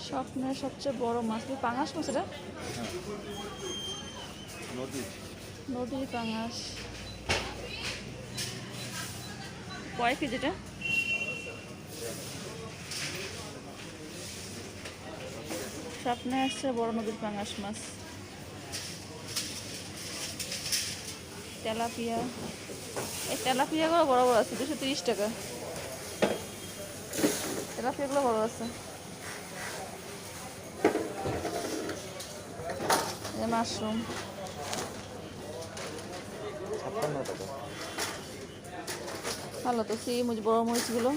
স্বপ্নের সবচেয়ে বড় মাছ কি পাঙাশ মাছ? এটা নদীর পাঙাশ। কয় কেজিটা? স্বপ্নে আসছে বড় নদীর পাঙাশ মাছ। তেলাপিয়া, এই তেলাপিয়াগুলো বড় বড় আছে, 230 টাকা। তেলাপিয়াগুলো বড় আছে। মাশরুম 56 টাকা। ভালো তো। বড় মরিচগুলো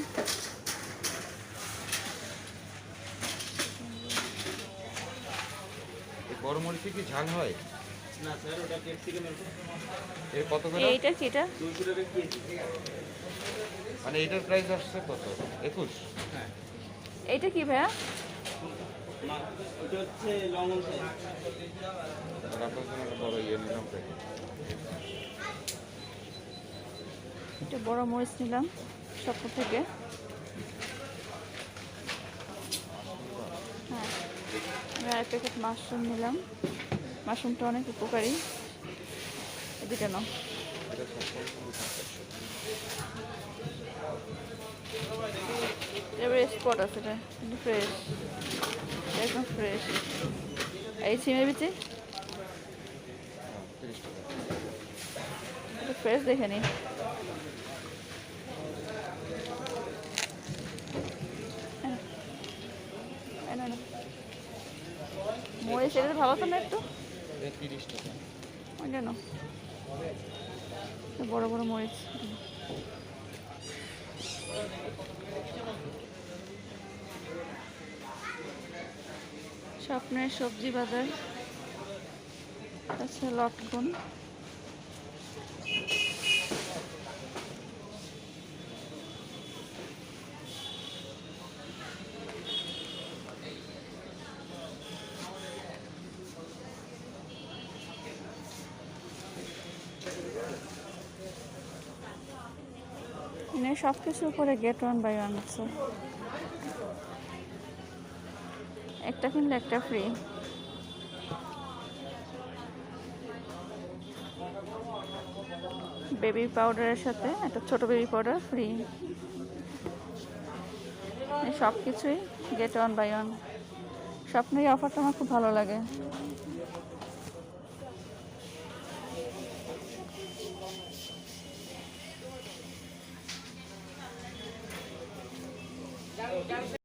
বড় মরিচে কি ঝাল হয়? না স্যার, ওটা ক্যাপসিকামের। এর কত করে? এইটা কি? এটা 200 টাকা কেজি। মানে এটার প্রাইস আসছে কত? 21। হ্যাঁ। এইটা কি ভাইয়া? ওটা হচ্ছে লঙ্ঘন সাইজ। আপনার জন্য একটা বড় ইয়ে নিলাম। এটা বড় মরিচ নিলাম স্বপ্ন থেকে। হ্যাঁ, আমি আর প্যাকেট মাশরুম নিলাম। মাশরুমটা অনেক উপকারী। এই দুটো নাও। এবারে স্পট আছে, এটা কিন্তু ফ্রেশ, একদম ফ্রেশ। এই সিমের বিচে ফ্রেশ দেখে নি। মরিচ এটা ভালো তো না একটু? 30 টাকা। ওই জন্য বড় বড় মরিচ। স্বপ্নের সবজি বাজার আছে লটকন। এখানে সব কিছুর উপরে গেট 1 বাই 1 আছে। একটা কিনলে একটা ফ্রি। বেবি পাউডারের সাথে একটা ছোট বেবি পাউডার ফ্রি। সব কিছুই গেট 1 বাই 1। স্বপ্নের এই অফারটা আমার খুব ভালো লাগে।